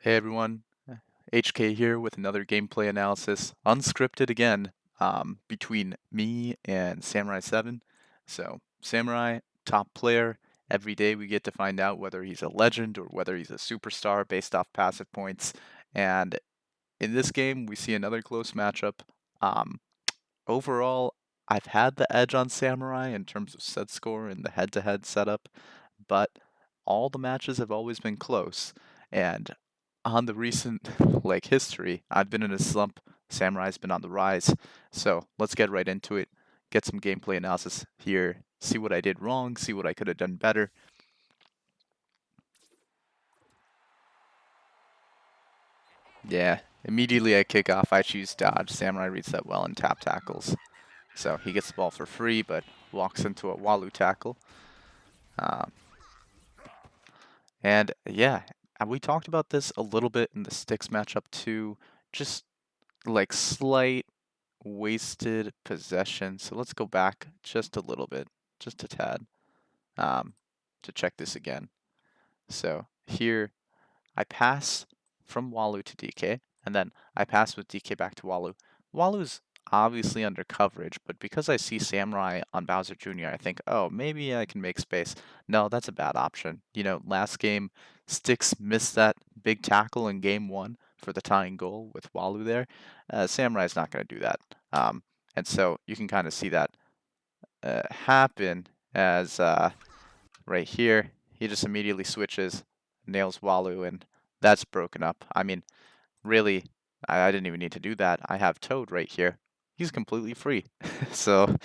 Hey everyone, HK here with another gameplay analysis, unscripted again, between me and SaMuRaI7. So, SaMuRaI, top player. Every day we get to find out whether he's a legend or whether he's a superstar based off passive points. And in this game, we see another close matchup. Um, Overall, I've had the edge on SaMuRaI in terms of set score and the head-to-head setup, but all the matches have always been close. And on the recent history, I've been in a slump. SaMuRaI's been on the rise. So let's get right into it. Get some gameplay analysis here. See what I did wrong. See what I could have done better. Yeah. Immediately I kick off. I choose dodge. SaMuRaI reads that well and tap tackles. So he gets the ball for free, but walks into a Walu tackle. Um, and yeah, we talked about this a little bit in the sticks matchup too. Just like slight wasted possession. So let's go back just a little bit, just a tad, um, to check this again. So here I pass from Walu to DK, and then I pass with DK back to Walu. Walu's obviously under coverage, but because I see SaMuRaI on Bowser Jr., I think, oh, maybe I can make space. No, that's a bad option. You know, last game, Sticks missed that big tackle in game one for the tying goal with Walu there. SaMuRaI's not going to do that. And so you can kind of see that happen as right here, he just immediately switches, nails Walu, and that's broken up. I mean, really, I didn't even need to do that. I have Toad right here. He's completely free. So,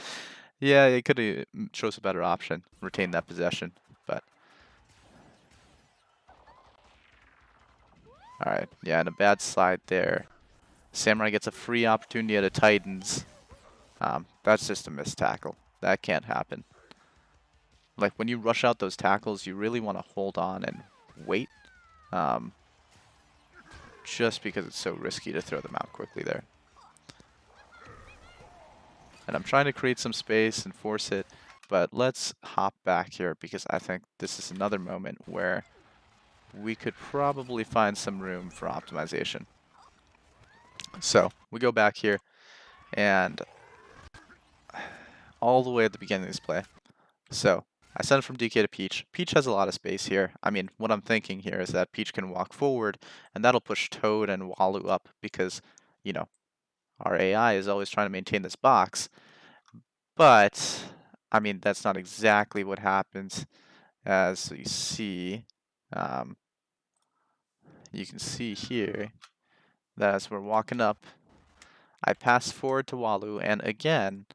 yeah, it could have chose a better option, retain that possession. But, alright, yeah, and a bad slide there. SaMuRaI gets a free opportunity at a Titans. That's just a missed tackle. That can't happen. Like, when you rush out those tackles, you really want to hold on and wait. Um, just because it's so risky to throw them out quickly there. And I'm trying to create some space and force it, but let's hop back here because I think this is another moment where we could probably find some room for optimization. So we go back here and all the way at the beginning of this play. So I send it from DK to Peach. Peach has a lot of space here. I mean, what I'm thinking here is that Peach can walk forward and that'll push Toad and Walu up because, you know, our AI is always trying to maintain this box. But, I mean, that's not exactly what happens. As you see, um, you can see here that as we're walking up, I pass forward to Walu, and again,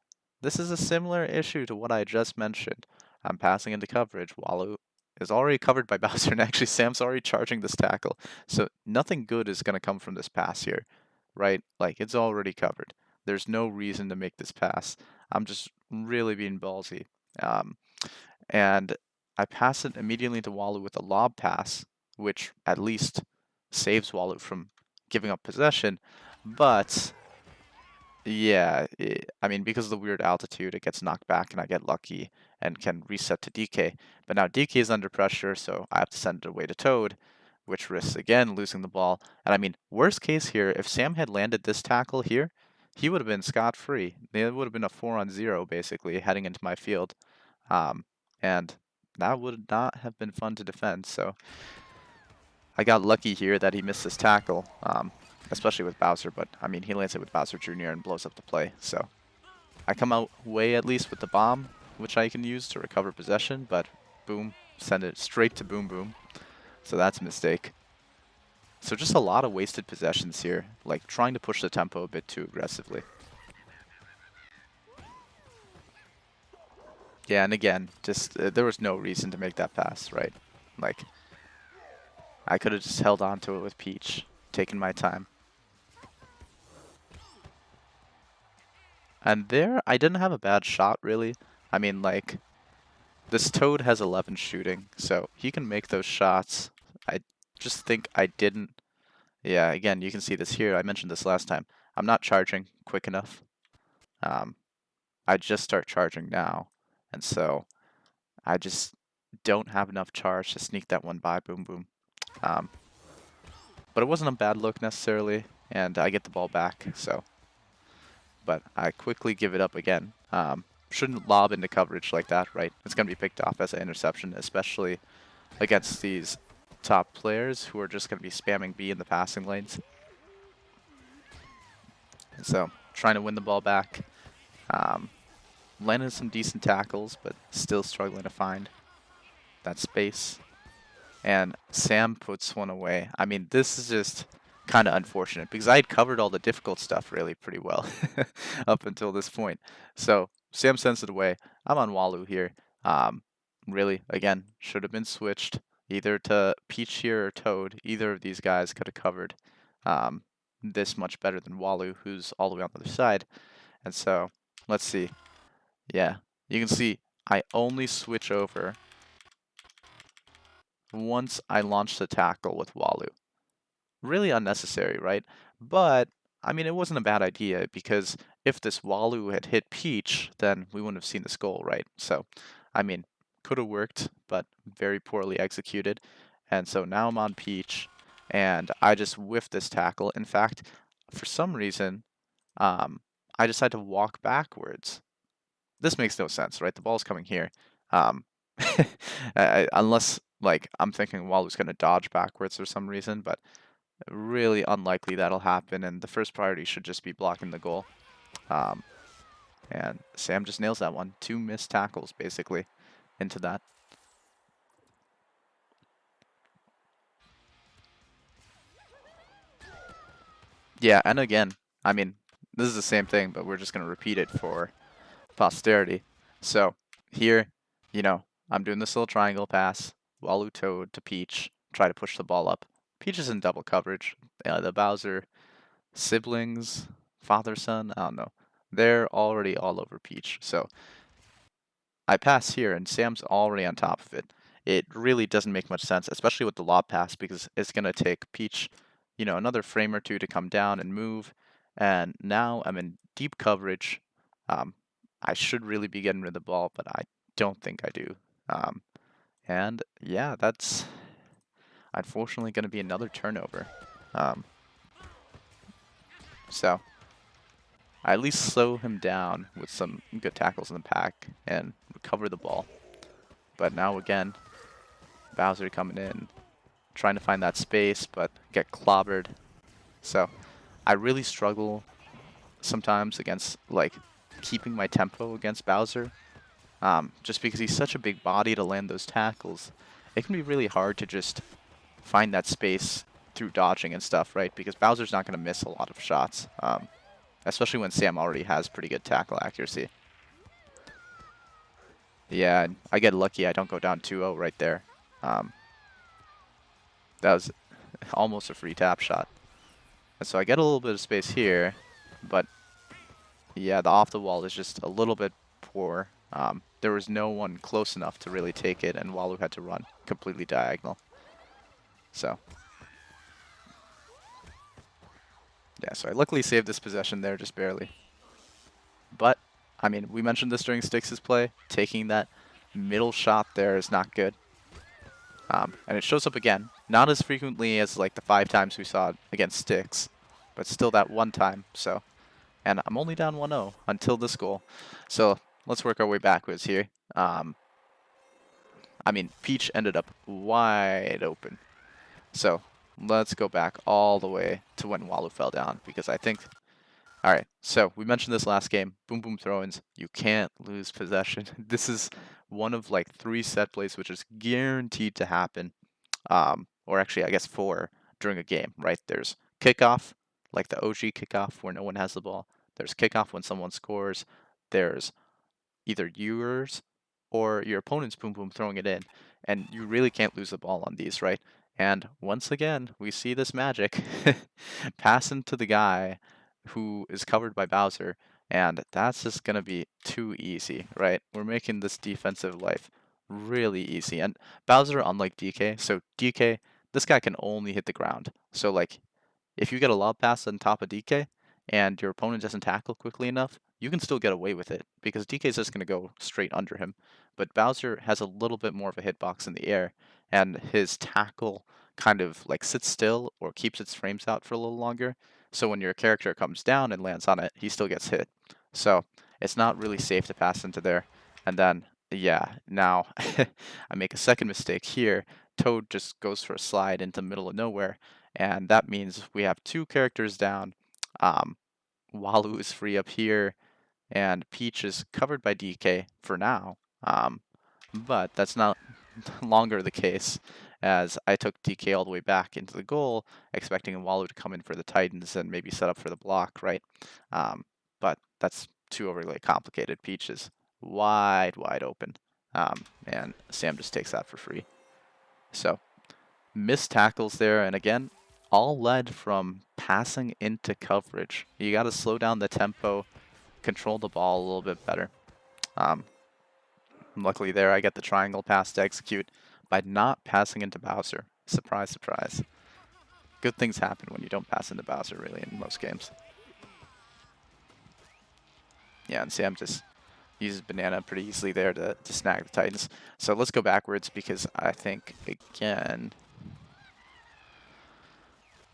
this is a similar issue to what I just mentioned. I'm passing into coverage. Walu is already covered by Bowser, and actually Sam's already charging this tackle. So nothing good is going to come from this pass here, right? Like, it's already covered. There's no reason to make this pass. I'm just really being ballsy. Um, and I pass it immediately to Walu with a lob pass, which at least saves Walu from giving up possession. But yeah, I mean, because of the weird altitude, it gets knocked back and I get lucky and can reset to DK. But now DK is under pressure, so I have to send it away to Toad, which risks again losing the ball. And I mean, worst case here, if Sam had landed this tackle here, he would have been scot-free. It would have been a 4-on-0 basically heading into my field. And that would not have been fun to defend. So I got lucky here that he missed his tackle, especially with Bowser. But I mean, he lands it with Bowser Jr. and blows up the play. So I come out way at least with the bomb, which I can use to recover possession. But boom, send it straight to Boom Boom. So that's a mistake. So just a lot of wasted possessions here, like trying to push the tempo a bit too aggressively. Yeah, and again, just there was no reason to make that pass, right? Like, I could have just held on to it with Peach, taken my time. And there, I didn't have a bad shot, really. I mean, like, this Toad has 11 shooting, so he can make those shots. I just think I didn't. Yeah, again, you can see this here. I mentioned this last time. I'm not charging quick enough. I just start charging now, and so I just don't have enough charge to sneak that one by. Boom, boom. Um, But it wasn't a bad look necessarily, and I get the ball back, so. But I quickly give it up again. Shouldn't lob into coverage like that, right? It's going to be picked off as an interception, especially against these top players who are just going to be spamming B in the passing lanes. And so, trying to win the ball back. Landed some decent tackles, but still struggling to find that space. And Sam puts one away. I mean, this is just kind of unfortunate because I had covered all the difficult stuff really pretty well up until this point. So Sam sends it away. I'm on Walu here. Really, again, should have been switched either to Peach here or Toad. Either of these guys could have covered this much better than Walu, who's all the way on the other side. And so, let's see. Yeah, you can see I only switch over once I launch the tackle with Walu. Really unnecessary, right? But, I mean, it wasn't a bad idea because if this Walu had hit Peach, then we wouldn't have seen this goal, right? So, I mean, could have worked, but very poorly executed. And so now I'm on Peach, and I just whiffed this tackle. In fact, for some reason, I decided to walk backwards. This makes no sense, right? The ball's coming here. Um, unless, like, I'm thinking Walu's going to dodge backwards for some reason, but really unlikely that'll happen, and the first priority should just be blocking the goal. And Sam just nails that one. 2 missed tackles, basically, into that. Yeah, and again, I mean, this is the same thing, but we're just going to repeat it for posterity. So, here, you know, I'm doing this little triangle pass, Walu Toad to Peach, try to push the ball up. Peach is in double coverage. The Bowser siblings, father, son, I don't know. They're already all over Peach. So I pass here and Sam's already on top of it. It really doesn't make much sense, especially with the lob pass, because it's going to take Peach, you know, another frame or two to come down and move. And now I'm in deep coverage. I should really be getting rid of the ball, but I don't think I do. And yeah, that's unfortunately going to be another turnover. So I at least slow him down with some good tackles in the pack and recover the ball. But now again, Bowser coming in, trying to find that space, but get clobbered. So I really struggle sometimes against, like, keeping my tempo against Bowser. Just because he's such a big body to land those tackles. It can be really hard to just find that space through dodging and stuff, right? Because Bowser's not going to miss a lot of shots. Especially when Sam already has pretty good tackle accuracy. Yeah, I get lucky. I don't go down 2-0 right there. That was almost a free tap shot. And so I get a little bit of space here, but yeah, the off the wall is just a little bit poor. There was no one close enough to really take it, and Walu had to run completely diagonal. So yeah, so I luckily saved this possession there just barely. But, I mean, we mentioned this during Styx's play. Taking that middle shot there is not good. And it shows up again. Not as frequently as, like, the 5 times we saw it against Styx, but still that one time. So, and I'm only down 1-0 until this goal. So let's work our way backwards here. I mean, Peach ended up wide open. So let's go back all the way to when Walu fell down, because I think... Alright, so we mentioned this last game. Boom boom throw-ins. You can't lose possession. This is one of, like, 3 set plays which is guaranteed to happen. Or actually, I guess 4 during a game, right? There's kickoff, like the OG kickoff where no one has the ball. There's kickoff when someone scores. There's either yours or your opponent's boom boom throwing it in. And you really can't lose the ball on these, right? And once again, we see this magic. Passing to the guy who is covered by Bowser, and that's just going to be too easy, right? We're making this defensive life really easy. And Bowser, unlike DK, so DK, this guy can only hit the ground. So, like, if you get a lob pass on top of DK and your opponent doesn't tackle quickly enough, you can still get away with it because DK is just going to go straight under him. But Bowser has a little bit more of a hitbox in the air, and his tackle kind of like sits still or keeps its frames out for a little longer. So when your character comes down and lands on it, he still gets hit. So it's not really safe to pass into there. And then, yeah, now I make a second mistake here. Toad just goes for a slide into the middle of nowhere, and that means we have two characters down. Um, Walu is free up here, and Peach is covered by DK for now. But that's not longer the case, as I took DK all the way back into the goal, expecting Walu to come in for the Titans and maybe set up for the block, right? But that's too overly complicated. Peach is wide open, and Sam just takes that for free. So, missed tackles there, and again, all led from passing into coverage. You got to slow down the tempo, control the ball a little bit better. Luckily there, I get the triangle pass to execute by not passing into Bowser. Surprise, surprise. Good things happen when you don't pass into Bowser, really, in most games. Yeah, and Sam just uses Banana pretty easily there to snag the Titans. So let's go backwards, because I think, again,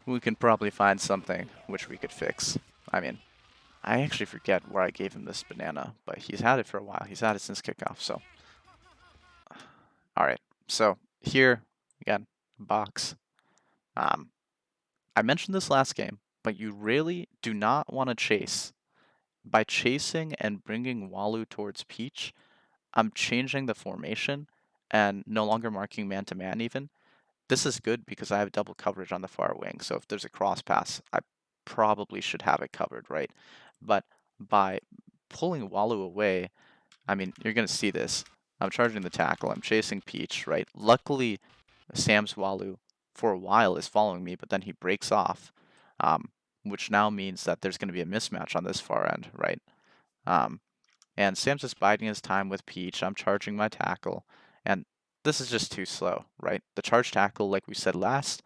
we can probably find something which we could fix. I mean, I actually forget where I gave him this Banana, but he's had it for a while. He's had it since kickoff, so. Alright, so here, again, box. I mentioned this last game, but you really do not want to chase. By chasing and bringing Walu towards Peach, I'm changing the formation and no longer marking man-to-man even. This is good because I have double coverage on the far wing, so if there's a cross pass, I probably should have it covered, right? But by pulling Walu away, I mean, you're going to see this. I'm charging the tackle, I'm chasing Peach, right? Luckily, Sam's Walu for a while is following me, but then he breaks off, which now means that there's going to be a mismatch on this far end, right? And Sam's just biding his time with Peach. I'm charging my tackle, and this is just too slow, right? The charge tackle, like we said last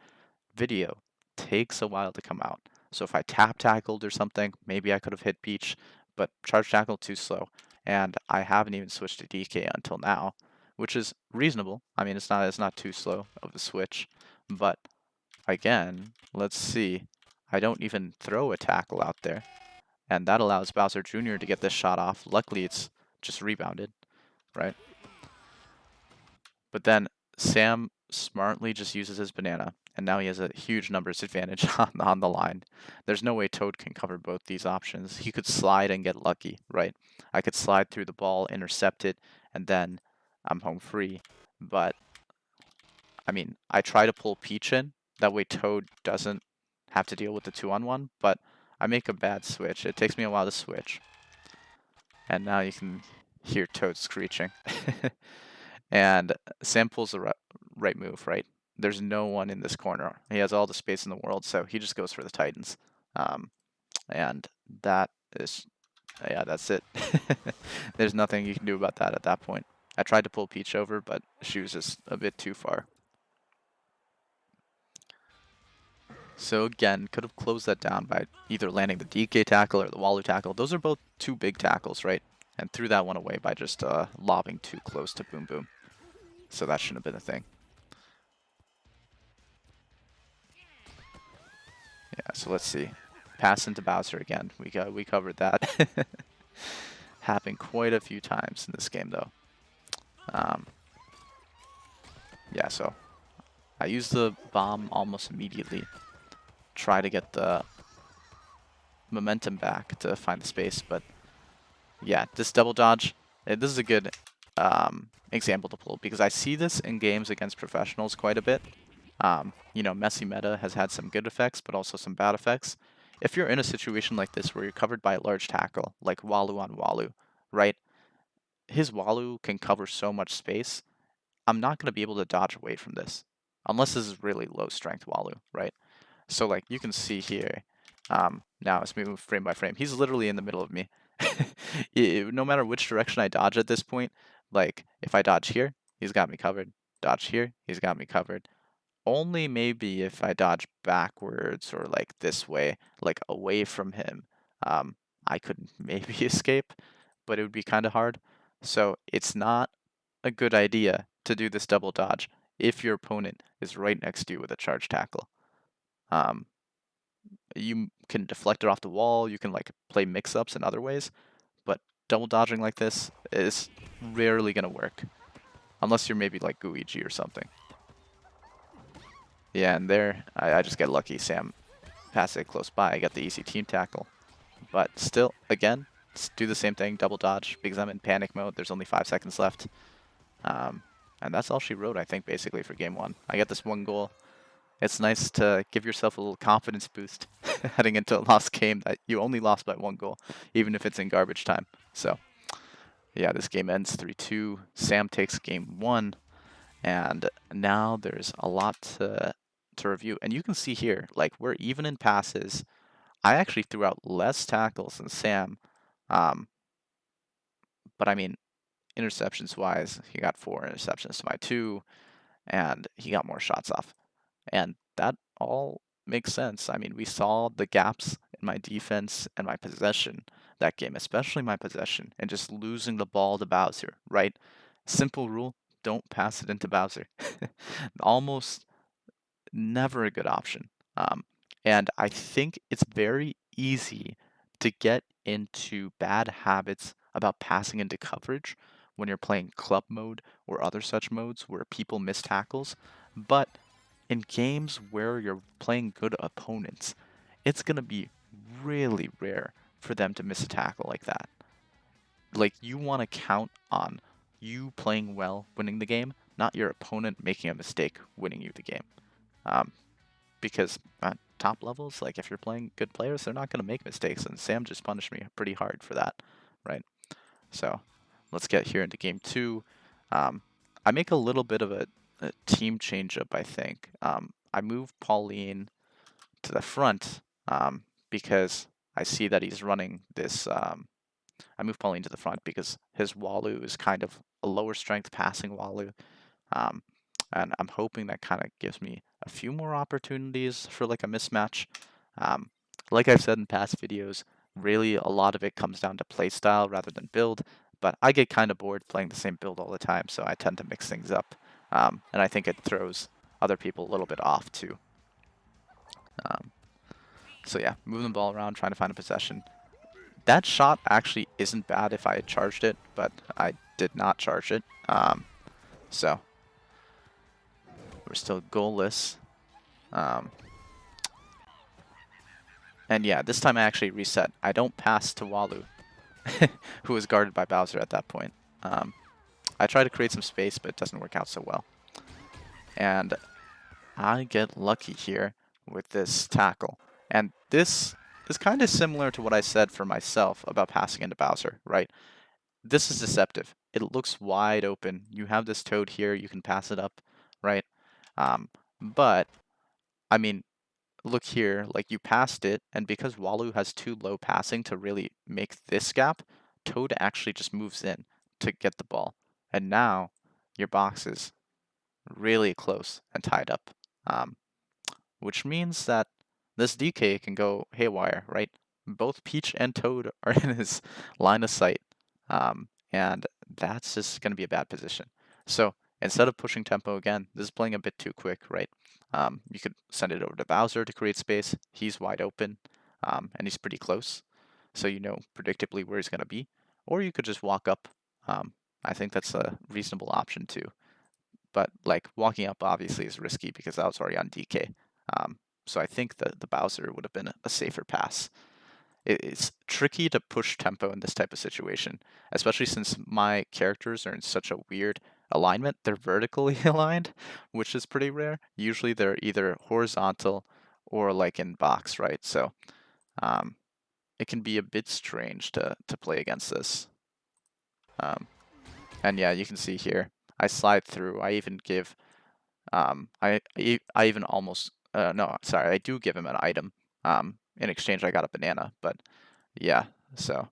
video, takes a while to come out. So if I tap tackled or something, maybe I could have hit Peach, but charge tackle too slow. And I haven't even switched to DK until now, which is reasonable. I mean, it's not too slow of a switch, but again, let's see. I don't even throw a tackle out there, and that allows Bowser Jr. to get this shot off. Luckily, it's just rebounded, right? But then Sam smartly just uses his banana, and now he has a huge numbers advantage on the line. There's no way Toad can cover both these options. He could slide and get lucky, right? I could slide through the ball, intercept it, and then I'm home free. But, I mean, I try to pull Peach in. That way Toad doesn't have to deal with the 2-on-1, but I make a bad switch. It takes me a while to switch. And now you can hear Toad screeching. And Sam pulls the right move, right? There's no one in this corner. He has all the space in the world, so he just goes for the Titans. And that is, yeah, that's it. There's nothing you can do about that at that point. I tried to pull Peach over, but she was just a bit too far. So again, could have closed that down by either landing the DK tackle or the Walu tackle. Those are both two big tackles, right? And threw that one away by just lobbing too close to Boom Boom. So that shouldn't have been a thing. Yeah, so let's see. Pass into Bowser again. We covered that. Happened quite a few times in this game, though. Yeah, so I use the bomb almost immediately. Try to get the momentum back to find the space, but yeah, this double dodge, this is a good example to pull because I see this in games against professionals quite a bit. You know, Messy Meta has had some good effects, but also some bad effects. If you're in a situation like this where you're covered by a large tackle, like Walu on Walu, right? His Walu can cover so much space. I'm not going to be able to dodge away from this, unless this is really low strength Walu, right? So like you can see here, now as we move frame by frame, he's literally in the middle of me. No matter which direction I dodge at this point, like if I dodge here, he's got me covered. Dodge here, he's got me covered. Only maybe if I dodge backwards or like this way, like away from him, I could maybe escape, but it would be kind of hard. So it's not a good idea to do this double dodge. if your opponent is right next to you with a charge tackle. You can deflect it off the wall, you can like play mix-ups in other ways, but double dodging like this is rarely going to work. Unless you're maybe like Guiji or something. Yeah, and there, I just get lucky. Sam passed it close by. I got the easy team tackle. But still, again, do the same thing, double dodge, because I'm in panic mode. There's only 5 seconds left. And that's all she wrote, I think, basically, for game 1. I got this 1 goal. It's nice to give yourself a little confidence boost heading into a lost game that you only lost by 1 goal, even if it's in garbage time. So, yeah, this game ends 3-2. Sam takes game 1. And now there's a lot to review. And you can see here, like, we're even in passes. I actually threw out less tackles than Sam. But I mean, interceptions-wise, he got 4 interceptions to my 2. And he got more shots off. And that all makes sense. I mean, we saw the gaps in my defense and my possession that game, especially my possession, and just losing the ball to Bowser, right? Simple rule, don't pass it into Bowser. Almost never a good option. And I think it's very easy to get into bad habits about passing into coverage when you're playing club mode or other such modes where people miss tackles. But in games where you're playing good opponents, it's going to be really rare for them to miss a tackle like that. Like, you want to count on you playing well, winning the game, not your opponent making a mistake, winning you the game. Because at top levels, like if you're playing good players, they're not going to make mistakes, and Sam just punished me pretty hard for that, right? So let's get here into game 2. I make a little bit of a team change-up, I think. I move Pauline to the front because I see that he's running this. I move Pauline to the front because his Walu is kind of a lower strength passing Walu. And I'm hoping that kind of gives me a few more opportunities for like a mismatch. Like I've said in past videos, really a lot of it comes down to play style rather than build, but I get kind of bored playing the same build all the time, so I tend to mix things up. And I think it throws other people a little bit off too. So yeah, moving the ball around, trying to find a possession. That shot actually isn't bad if I had charged it, but I did not charge it. So we're still goalless. And yeah, this time I actually reset. I don't pass to Walu, who was guarded by Bowser at that point. I try to create some space, but it doesn't work out so well. And I get lucky here with this tackle. And this is kind of similar to what I said for myself about passing into Bowser, right? This is deceptive. It looks wide open. You have this toad here, you can pass it up, right? But, I mean, look here, like you passed it, and because Walu has too low passing to really make this gap, Toad actually just moves in to get the ball. And now your box is really close and tied up, which means that this DK can go haywire, right? Both Peach and Toad are in his line of sight, and that's just going to be a bad position. So instead of pushing tempo again, this is playing a bit too quick, right? You could send it over to Bowser to create space. He's wide open, and he's pretty close, so you know predictably where he's going to be. Or you could just walk up. I think that's a reasonable option too. But like walking up obviously is risky because I was already on DK. So I think that the Bowser would have been a safer pass. It's tricky to push tempo in this type of situation, especially since my characters are in such a weird alignment. They're vertically aligned, which is pretty rare. Usually they're either horizontal or like in box, right? So it can be a bit strange to play against this. And yeah, you can see here, I slide through. I even give, I even almost, no, sorry, I do give him an item. In exchange, I got a banana, but yeah, so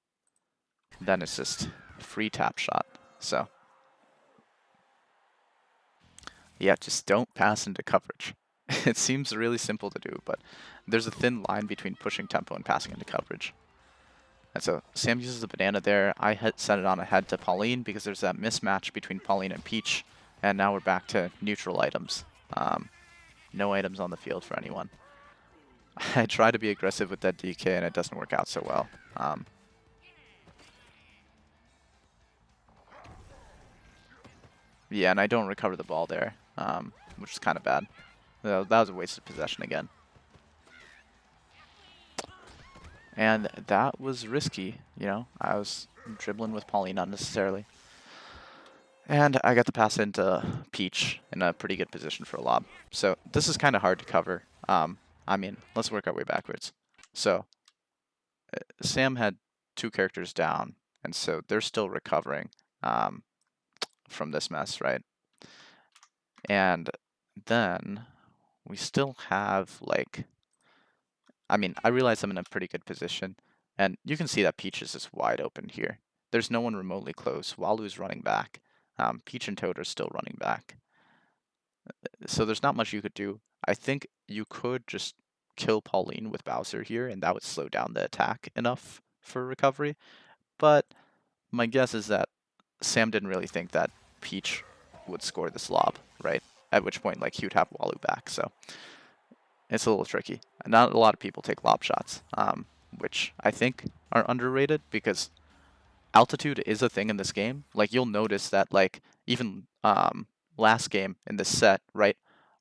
then it's just free tap shot. So yeah, just don't pass into coverage. It seems really simple to do, but there's a thin line between pushing tempo and passing into coverage. And so Sam uses the banana there. I set it on ahead to Pauline because there's that mismatch between Pauline and Peach. And now we're back to neutral items. No items on the field for anyone. I try to be aggressive with that DK and it doesn't work out so well. Yeah, and I don't recover the ball there, which is kind of bad. That was a wasted possession again. And that was risky, you know. I was dribbling with Pauline unnecessarily. And I got the pass into Peach in a pretty good position for a lob. So this is kind of hard to cover. I mean, let's work our way backwards. So Sam had 2 characters down, and so they're still recovering from this mess, right? And then we still have, like, I mean, I realize I'm in a pretty good position, and you can see that Peach is just wide open here. There's no one remotely close. Walu's running back. Peach and Toad are still running back. So there's not much you could do. I think you could just kill Pauline with Bowser here, and that would slow down the attack enough for recovery. But my guess is that Sam didn't really think that Peach would score this lob, right? At which point, like, he would have Walu back, so it's a little tricky. Not a lot of people take lob shots, which I think are underrated because altitude is a thing in this game. Like, you'll notice that, like, even last game in this set, right,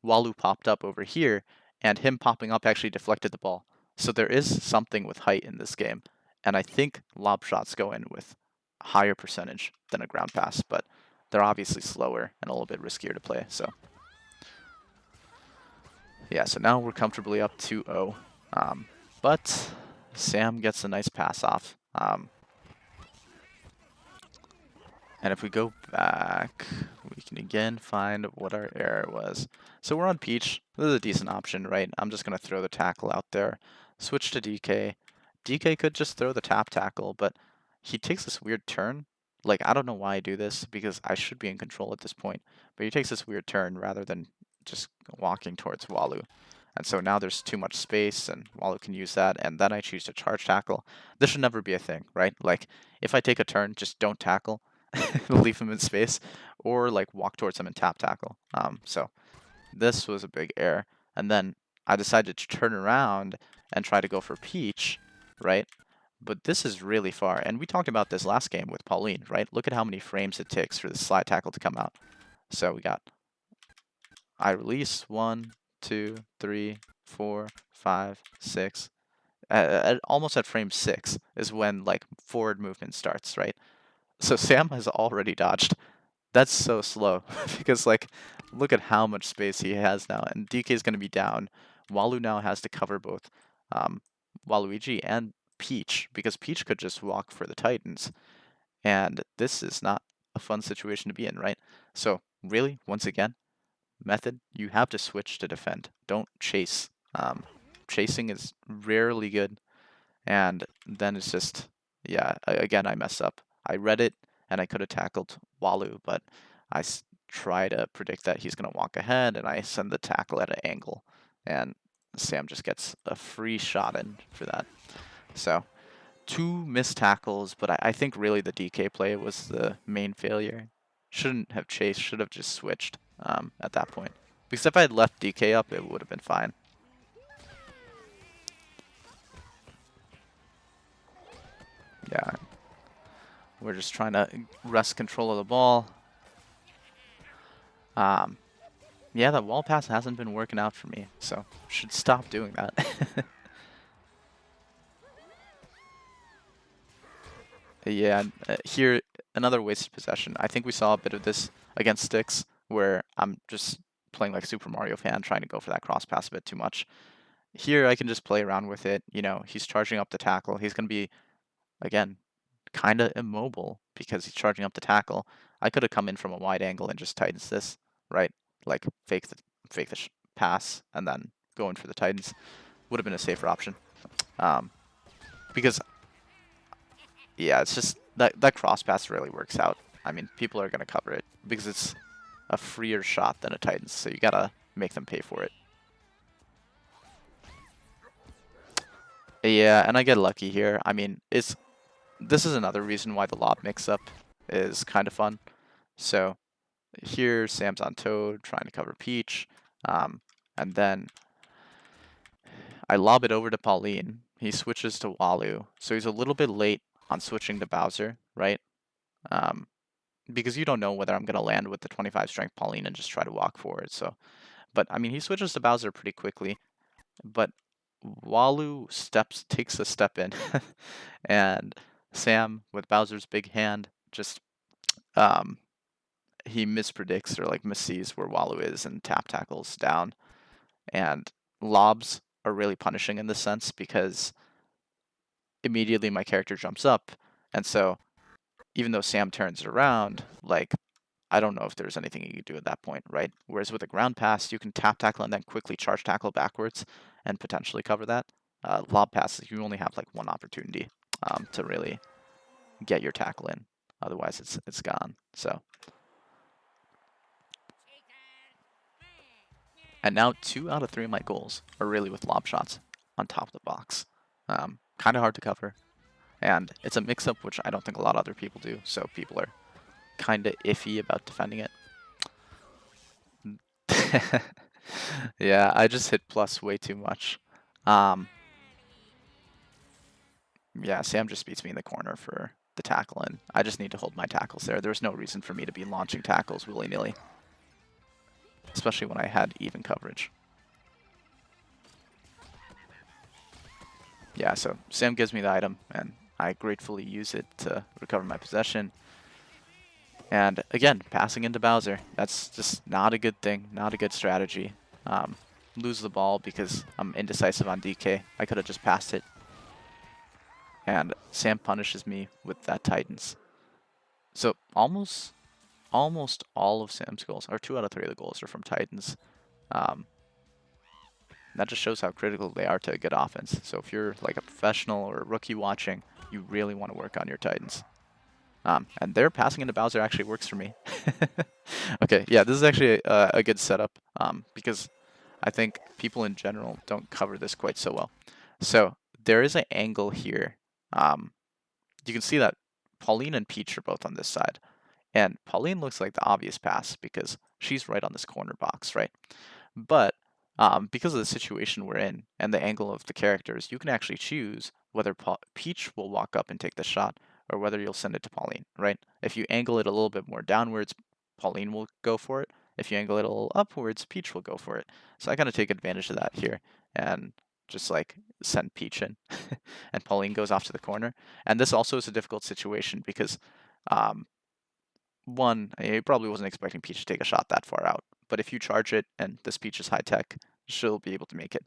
Walu popped up over here, and him popping up actually deflected the ball. So there is something with height in this game, and I think lob shots go in with a higher percentage than a ground pass, but they're obviously slower and a little bit riskier to play, so. Yeah, so now we're comfortably up 2-0, but Sam gets a nice pass off. And if we go back, we can again find what our error was. So we're on Peach. This is a decent option, right? I'm just going to throw the tackle out there. Switch to DK. DK could just throw the tap tackle, but he takes this weird turn. Like, I don't know why I do this, because I should be in control at this point. But he takes this weird turn rather than just walking towards Walu. And so now there's too much space, and Walu can use that, and then I choose to charge tackle. This should never be a thing, right? Like, if I take a turn, just don't tackle. Leave him in space, or like walk towards him and tap tackle. So this was a big error. And then I decided to turn around and try to go for Peach, right? But this is really far. And we talked about this last game with Pauline, right? Look at how many frames it takes for the slide tackle to come out. So we got I release 1, 2, 3, 4, 5, 6. Almost at frame 6 is when like forward movement starts, right? So Sam has already dodged. That's so slow because, like, look at how much space he has now, and DK is going to be down. Walu now has to cover both Waluigi and Peach because Peach could just walk for the Titans, and this is not a fun situation to be in, right? So really, once again, method, you have to switch to defend. Don't chase. Chasing is rarely good, and then it's just, yeah, again, I mess up. I read it, and I could have tackled Walu, but I try to predict that he's going to walk ahead, and I send the tackle at an angle, and Sam just gets a free shot in for that. So 2 missed tackles, but I think really the DK play was the main failure. Shouldn't have chased, should have just switched at that point. Because if I had left DK up, it would have been fine. Yeah. We're just trying to wrest control of the ball. Yeah, that wall pass hasn't been working out for me, so should stop doing that. Yeah, here, another wasted possession. I think we saw a bit of this against Sticks, where I'm just playing like Super Mario fan, trying to go for that cross pass a bit too much. Here, I can just play around with it. You know, he's charging up the tackle. He's going to be, again, kind of immobile because he's charging up the tackle. I could have come in from a wide angle and just Titans this, right? Like fake the pass and then go in for the Titans. Would have been a safer option. Because, yeah, it's just that cross pass really works out. I mean, people are going to cover it because it's a freer shot than a Titans, so you got to make them pay for it. Yeah, and I get lucky here. I mean, this is another reason why the lob mix-up is kind of fun. So here Sam's on Toad, trying to cover Peach. And then I lob it over to Pauline. He switches to Walu. So he's a little bit late on switching to Bowser, right? Because you don't know whether I'm going to land with the 25 strength Pauline and just try to walk forward. So, but I mean, he switches to Bowser pretty quickly. But Walu takes a step in, and Sam with Bowser's big hand just he mispredicts or like missees where Walu is and tap tackles down. And lobs are really punishing in this sense because immediately my character jumps up, and so even though Sam turns it around, like I don't know if there's anything you can do at that point, right? Whereas with a ground pass, you can tap tackle and then quickly charge tackle backwards and potentially cover that. Lob passes, you only have like one opportunity to really get your tackle in. Otherwise, it's gone. So, and now 2 out of 3 of my goals are really with lob shots on top of the box. Kind of hard to cover, and it's a mix-up which I don't think a lot of other people do. So people are kind of iffy about defending it. Yeah, I just hit plus way too much. Yeah, Sam just beats me in the corner for the tackle, and I just need to hold my tackles there. There's no reason for me to be launching tackles willy-nilly, especially when I had even coverage. Yeah, so Sam gives me the item, and I gratefully use it to recover my possession. And again, passing into Bowser. That's just not a good thing, not a good strategy. Lose the ball because I'm indecisive on DK. I could have just passed it. And Sam punishes me with that Titans. So almost all of Sam's goals, or 2 out of 3 of the goals, are from Titans. That just shows how critical they are to a good offense. So if you're like a professional or a rookie watching, you really want to work on your Titans. And their passing into Bowser actually works for me. Okay, yeah, this is actually a good setup because I think people in general don't cover this quite so well. So there is an angle here. You can see that Pauline and Peach are both on this side. And Pauline looks like the obvious pass because she's right on this corner box, right? But because of the situation we're in and the angle of the characters, you can actually choose whether Peach will walk up and take the shot or whether you'll send it to Pauline, right? If you angle it a little bit more downwards, Pauline will go for it. If you angle it a little upwards, Peach will go for it. So I kind of take advantage of that here and just like send Peach in and Pauline goes off to the corner. And this also is a difficult situation because one, I probably wasn't expecting Peach to take a shot that far out, but if you charge it and this Peach is high tech, she'll be able to make it.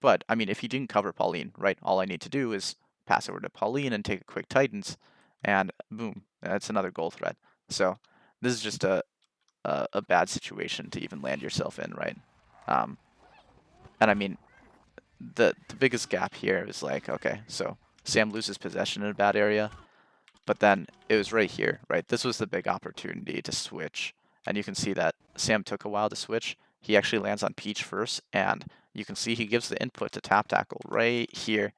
But I mean, if you didn't cover Pauline, right, all I need to do is pass over to Pauline and take a quick Titans, and boom, that's another goal threat. So this is just a bad situation to even land yourself in, right? And I mean, the biggest gap here is like, okay, so Sam loses possession in a bad area. But then it was right here, right? This was the big opportunity to switch. And you can see that Sam took a while to switch. He actually lands on Peach first, and you can see he gives the input to tap tackle right here.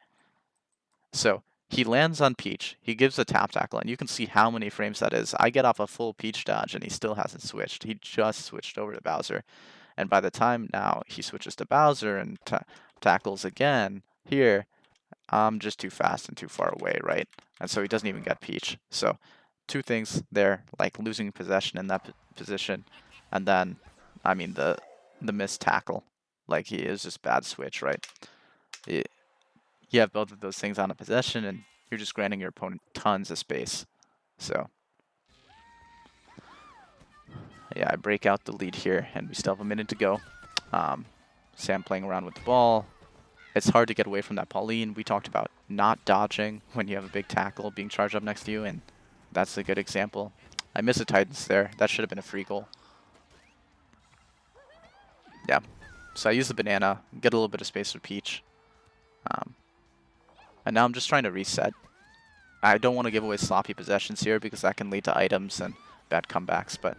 So he lands on Peach, he gives the tap tackle, and you can see how many frames that is. I get off a full Peach dodge, and he still hasn't switched. He just switched over to Bowser. And by the time now he switches to Bowser and tackles again here, I'm just too fast and too far away, right? And so he doesn't even get Peach. So 2 things there, like losing possession in that position, and then, I mean, the missed tackle. Like, he is just bad switch, right? You have both of those things on a possession, and you're just granting your opponent tons of space. So, yeah, I break out the lead here, and we still have a minute to go. Sam playing around with the ball. It's hard to get away from that Pauline. We talked about not dodging when you have a big tackle being charged up next to you, and that's a good example. I miss a Titans there. That should have been a free goal. Yeah. So I use the banana, get a little bit of space with Peach. And now I'm just trying to reset. I don't want to give away sloppy possessions here because that can lead to items and bad comebacks, but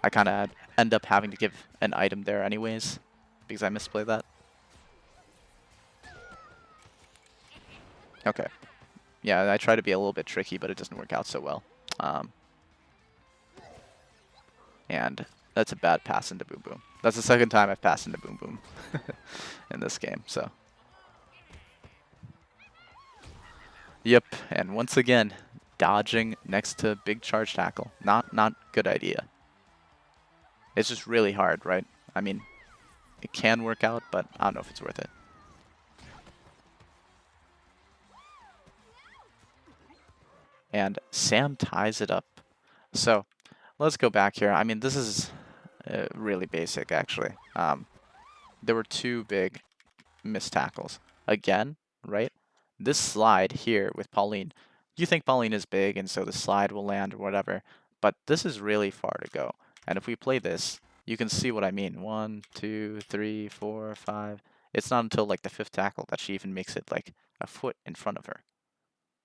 I kind of end up having to give an item there anyways because I misplay that. Okay. Yeah, I try to be a little bit tricky, but it doesn't work out so well. And that's a bad pass into Boom Boom. That's the second time I've passed into Boom Boom in this game, so. Yep, and once again, dodging next to big charge tackle. Not good idea. It's just really hard, right? I mean, it can work out, but I don't know if it's worth it. And Sam ties it up. So let's go back here. I mean, this is really basic, actually. There were two big missed tackles. Again, right? This slide here with Pauline, you think Pauline is big and so the slide will land or whatever, but this is really far to go. And if we play this, you can see what I mean. 1, 2, 3, 4, 5. It's not until like the 5th tackle that she even makes it like a foot in front of her.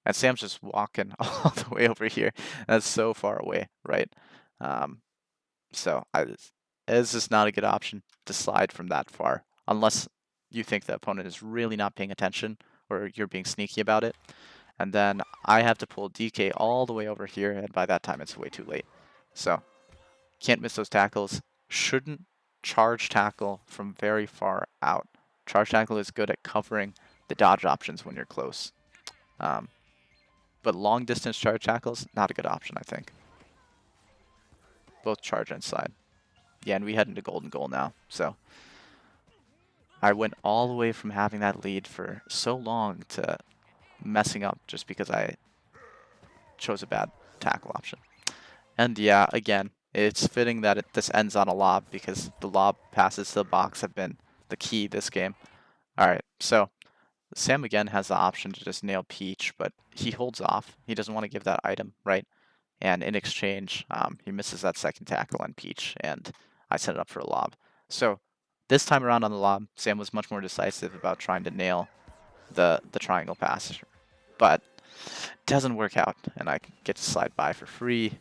And Sam's just walking all the way over here. That's so far away, right? So it's just not a good option to slide from that far, unless you think the opponent is really not paying attention or you're being sneaky about it. And then I have to pull DK all the way over here, and by that time it's way too late. So can't miss those tackles. Shouldn't charge tackle from very far out. Charge tackle is good at covering the dodge options when you're close. But long distance charge tackles, not a good option, I think. Both charge and slide. Yeah, and we head into golden goal now. So I went all the way from having that lead for so long to messing up just because I chose a bad tackle option. And yeah, again, it's fitting that this ends on a lob because the lob passes to the box have been the key this game. All right, so Sam again has the option to just nail Peach, but he holds off. He doesn't want to give that item, right? And in exchange, he misses that second tackle on Peach, and I set it up for a lob. So this time around on the lob, Sam was much more decisive about trying to nail the triangle pass, but it doesn't work out, and I get to slide by for free,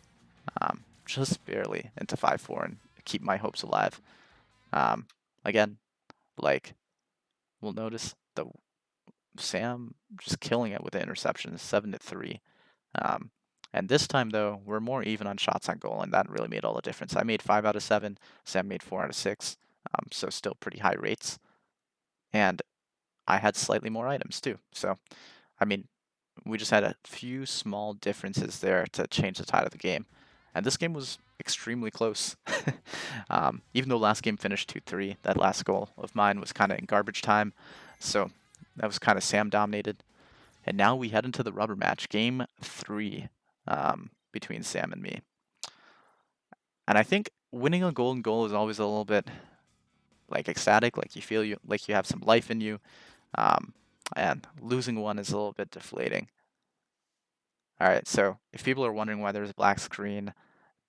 just barely into 5-4 and keep my hopes alive. Again, like, we'll notice the Sam just killing it with the interception, 7-3. And this time, though, we're more even on shots on goal, and that really made all the difference. I made 5 out of 7. Sam made 4 out of 6, so still pretty high rates. And I had slightly more items, too. So, I mean, we just had a few small differences there to change the tide of the game. And this game was extremely close. Even though last game finished 2-3, that last goal of mine was kind of in garbage time. So that was kind of Sam dominated. And now we head into the rubber match, game 3, between Sam and me. And I think winning a golden goal is always a little bit like ecstatic, like you feel like you have some life in you. And losing one is a little bit deflating. All right, so if people are wondering why there's a black screen,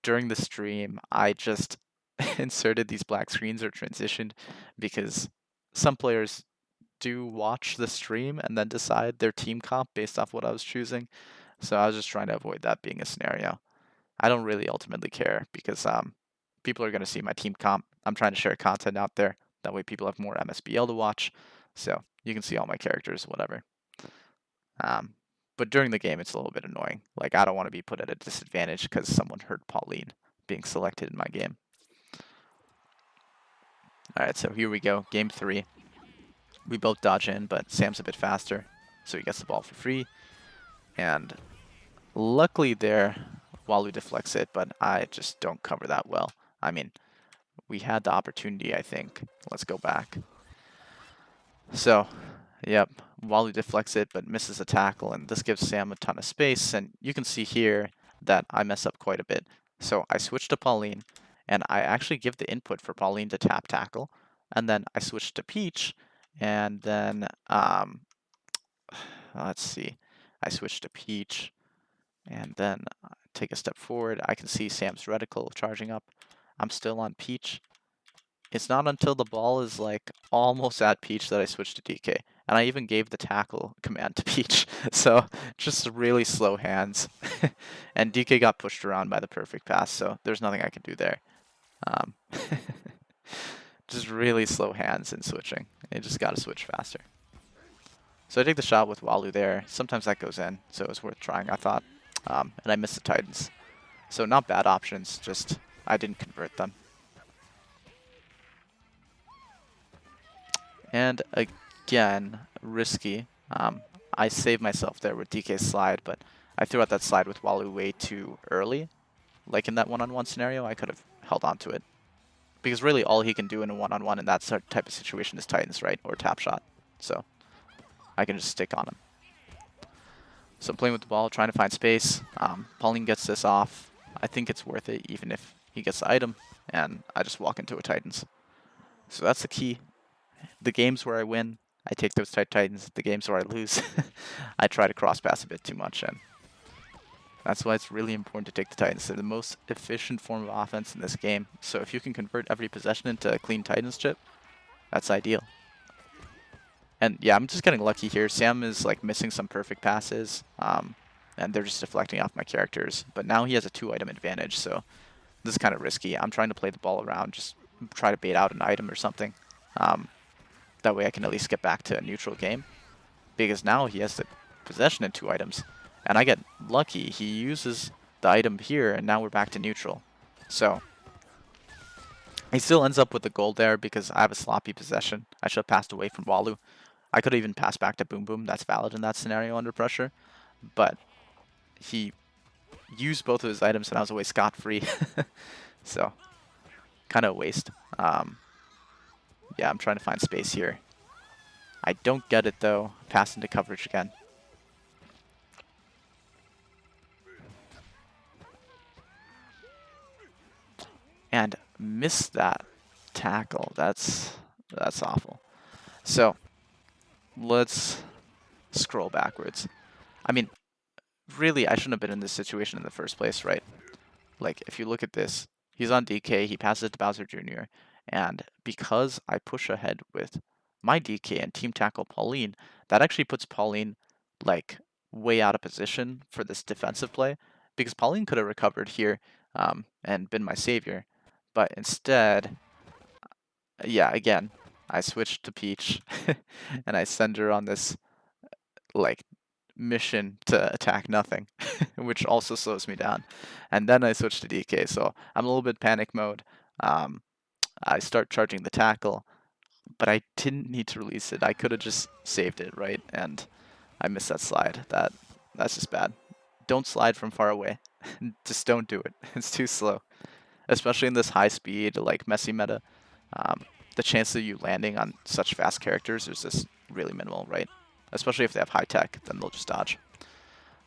during the stream, I just inserted these black screens or transitioned because some players do watch the stream and then decide their team comp based off what I was choosing. So I was just trying to avoid that being a scenario. I don't really ultimately care because people are going to see my team comp. I'm trying to share content out there. That way people have more MSBL to watch. So you can see all my characters, whatever. But during the game, it's a little bit annoying. Like, I don't want to be put at a disadvantage because someone heard Pauline being selected in my game. All right, so here we go. Game 3. We both dodge in, but Sam's a bit faster, so he gets the ball for free. And luckily there, Walu deflects it, but I just don't cover that well. I mean, we had the opportunity, I think. Let's go back. So, yep, Walu deflects it, but misses a tackle, and this gives Sam a ton of space. And you can see here that I mess up quite a bit. So I switch to Pauline, and I actually give the input for Pauline to tap tackle. And then I switch to Peach, and then, let's see, I switch to Peach, and then take a step forward. I can see Sam's reticle charging up. I'm still on Peach. It's not until the ball is like almost at Peach that I switch to DK. And I even gave the tackle command to Peach. So just really slow hands. And DK got pushed around by the perfect pass, so there's nothing I can do there. Just really slow hands in switching. You just gotta switch faster. So I take the shot with Walu there. Sometimes that goes in, so it's worth trying, I thought. And I missed the Titans. So not bad options, just I didn't convert them. And again, risky. I saved myself there with DK's slide, but I threw out that slide with Walu way too early. Like in that one-on-one scenario, I could have held on to it. Because really all he can do in a one-on-one in that type of situation is Titans, right? Or tap shot. So I can just stick on him. So I'm playing with the ball, trying to find space. Pauline gets this off. I think it's worth it even if he gets the item. And I just walk into a Titans. So that's the key. The games where I win, I take those tight Titans. The games where I lose, I try to cross pass a bit too much. And that's why it's really important to take the Titans. They're the most efficient form of offense in this game. So if you can convert every possession into a clean Titans chip, that's ideal. And yeah, I'm just getting lucky here. Sam is like missing some perfect passes, and they're just deflecting off my characters. But now he has a 2-item advantage, so this is kind of risky. I'm trying to play the ball around, just try to bait out an item or something. That way I can at least get back to a neutral game. Because now he has the possession in 2 items. And I get lucky. He uses the item here, and now we're back to neutral. So he still ends up with the gold there because I have a sloppy possession. I should have passed away from Walu. I could have even passed back to Boom Boom. That's valid in that scenario under pressure. But he used both of his items, and I was away scot-free. So kind of a waste. Yeah, I'm trying to find space here. I don't get it, though. Pass into coverage again. And miss that tackle. That's awful. So let's scroll backwards. I mean, really, I shouldn't have been in this situation in the first place, right? Like, if you look at this, he's on DK, he passes it to Bowser Jr., and because I push ahead with my DK and team tackle Pauline, that actually puts Pauline, like, way out of position for this defensive play, because Pauline could have recovered here and been my savior, but instead, yeah, again, I switched to Peach, and I send her on this, like, mission to attack nothing, which also slows me down. And then I switch to DK, so I'm a little bit panic mode. I start charging the tackle, but I didn't need to release it. I could have just saved it, right? And I missed that slide. That's just bad. Don't slide from far away. Just don't do it. It's too slow. Especially in this high speed, like messy meta. The chance of you landing on such fast characters is just really minimal, right? Especially if they have high tech, then they'll just dodge.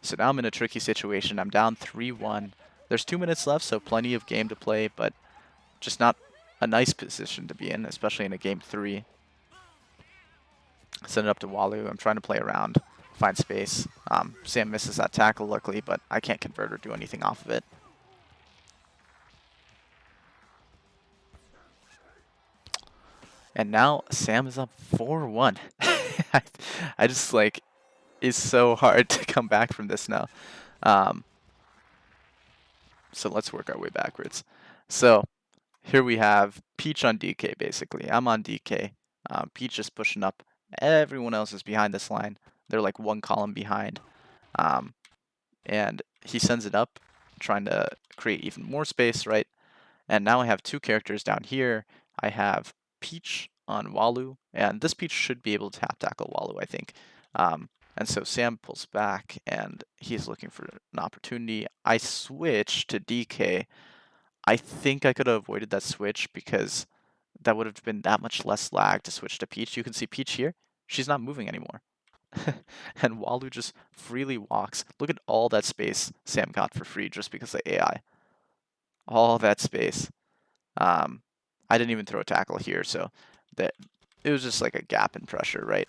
So now I'm in a tricky situation. I'm down 3-1. There's 2 minutes left, so plenty of game to play, but just not a nice position to be in, especially in a game 3. Send it up to Walu. I'm trying to play around, find space. Sam misses that tackle, luckily, but I can't convert or do anything off of it. And now Sam is up 4-1. I just, like, it's so hard to come back from this now. So let's work our way backwards. So here we have Peach on DK, basically. I'm on DK. Peach is pushing up. Everyone else is behind this line. They're like 1 column behind. And he sends it up, trying to create even more space, right? And now I have 2 characters down here. I have Peach on Walu, and this Peach should be able to tap tackle Walu, I think. And so Sam pulls back, and he's looking for an opportunity. I switch to DK. I think I could have avoided that switch because that would have been that much less lag to switch to Peach. You can see Peach here. She's not moving anymore. And Walu just freely walks. Look at all that space Sam got for free just because of AI. All that space. I didn't even throw a tackle here, so that it was just like a gap in pressure, right?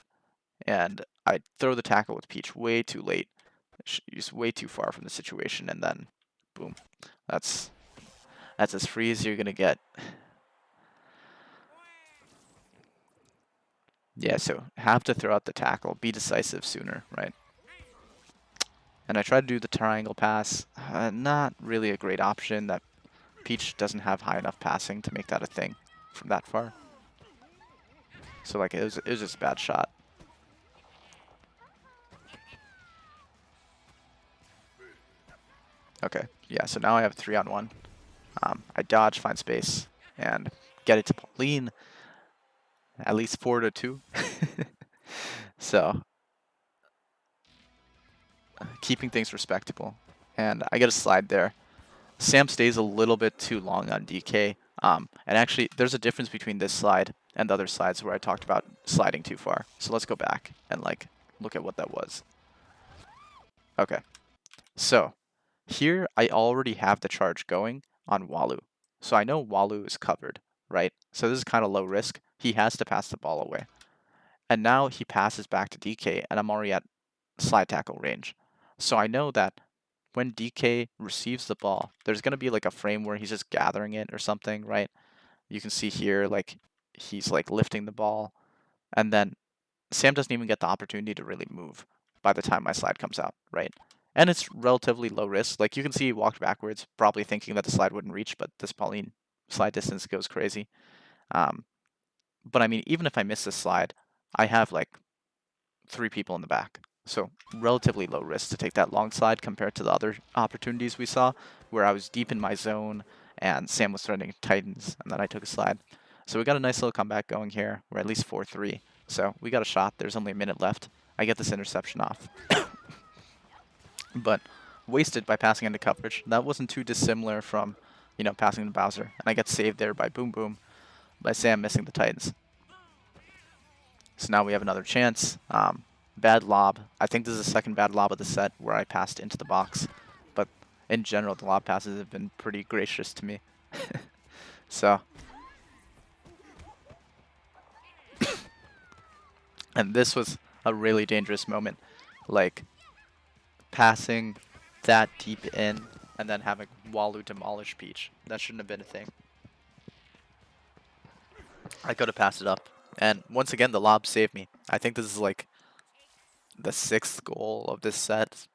And I throw the tackle with Peach way too late. She's way too far from the situation, and then boom. That's as free as you're gonna get. Yeah, so have to throw out the tackle. Be decisive sooner, right? And I try to do the triangle pass. Not really a great option. That Peach doesn't have high enough passing to make that a thing from that far. So like it was just a bad shot. Okay, yeah, so now I have 3-on-1. I dodge, find space, and get it to Pauline, at least 4-2. So, keeping things respectable. And I get a slide there. Sam stays a little bit too long on DK. And actually, there's a difference between this slide and the other slides where I talked about sliding too far. So let's go back and like look at what that was. Okay, so here I already have the charge going on Walu. So I know Walu is covered, right? So this is kind of low risk. He has to pass the ball away. And now he passes back to DK, and I'm already at slide tackle range. So I know that when DK receives the ball, there's going to be like a frame where he's just gathering it or something, right? You can see here, like, he's like lifting the ball, and then Sam doesn't even get the opportunity to really move by the time my slide comes out, right? And it's relatively low risk. Like, you can see he walked backwards, probably thinking that the slide wouldn't reach, but this Pauline slide distance goes crazy. But I mean, even if I miss this slide, I have like 3 people in the back. So relatively low risk to take that long slide compared to the other opportunities we saw, where I was deep in my zone and Sam was threatening Titans, and then I took a slide. So we got a nice little comeback going here. We're at least 4-3. So we got a shot. There's only a minute left. I get this interception off. But wasted by passing into coverage. That wasn't too dissimilar from, passing to Bowser. And I get saved there by Boom Boom, by Sam missing the Titans. So now we have another chance. Bad lob. I think this is the second bad lob of the set where I passed into the box. But in general, the lob passes have been pretty gracious to me. So. And this was a really dangerous moment. Like, passing that deep in and then having Walu demolish Peach. That shouldn't have been a thing. I could have passed it up. And once again, the lob saved me. I think this is like the 6th goal of this set,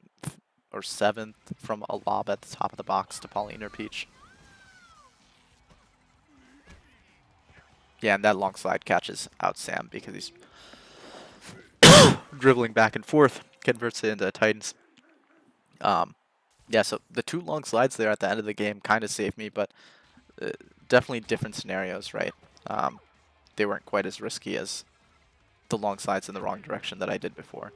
or 7th, from a lob at the top of the box to Pauline or Peach. Yeah, and that long slide catches out Sam because he's dribbling back and forth, converts it into Titans. Yeah, so the 2 long slides there at the end of the game kind of saved me, but definitely different scenarios, right? They weren't quite as risky as the long slides in the wrong direction that I did before.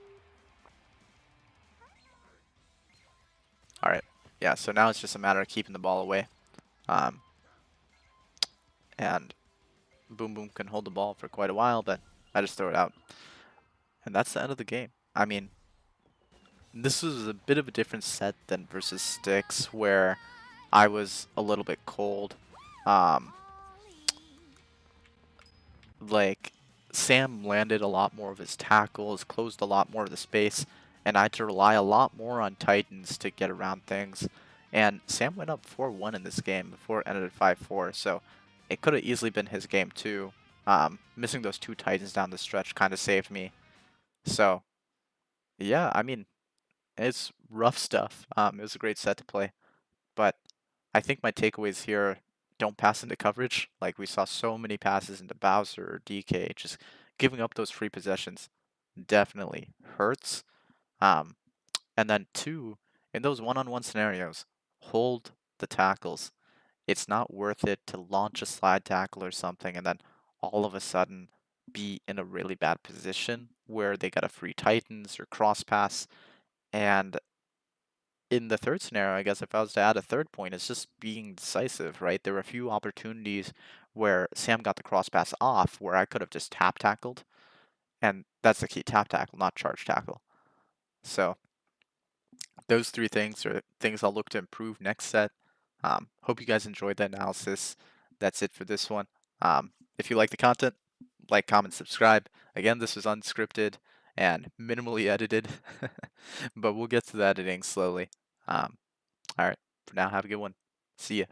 Alright, yeah, so now it's just a matter of keeping the ball away. And Boom Boom can hold the ball for quite a while, but I just throw it out. And that's the end of the game. I mean, this was a bit of a different set than versus Styx, where I was a little bit cold. Like, Sam landed a lot more of his tackles, closed a lot more of the space, and I had to rely a lot more on Titans to get around things. And Sam went up 4-1 in this game before it ended at 5-4, so it could have easily been his game too. Missing those 2 Titans down the stretch kind of saved me. So, yeah, I mean, it's rough stuff. It was a great set to play, but I think my takeaways here: don't pass into coverage. Like, we saw so many passes into Bowser or DK. Just giving up those free possessions definitely hurts. And then 2, in those one-on-one scenarios, hold the tackles. It's not worth it to launch a slide tackle or something and then all of a sudden be in a really bad position where they got a free Titans or cross pass. And in the 3rd scenario, I guess if I was to add a 3rd point, it's just being decisive, right? There were a few opportunities where Sam got the cross pass off where I could have just tap tackled. And that's the key, tap tackle, not charge tackle. So those 3 things are things I'll look to improve next set. Hope you guys enjoyed the analysis. That's it for this one. If you like the content, like, comment, subscribe. Again, this was unscripted and minimally edited, but we'll get to the editing slowly. All right, for now, have a good one. See ya.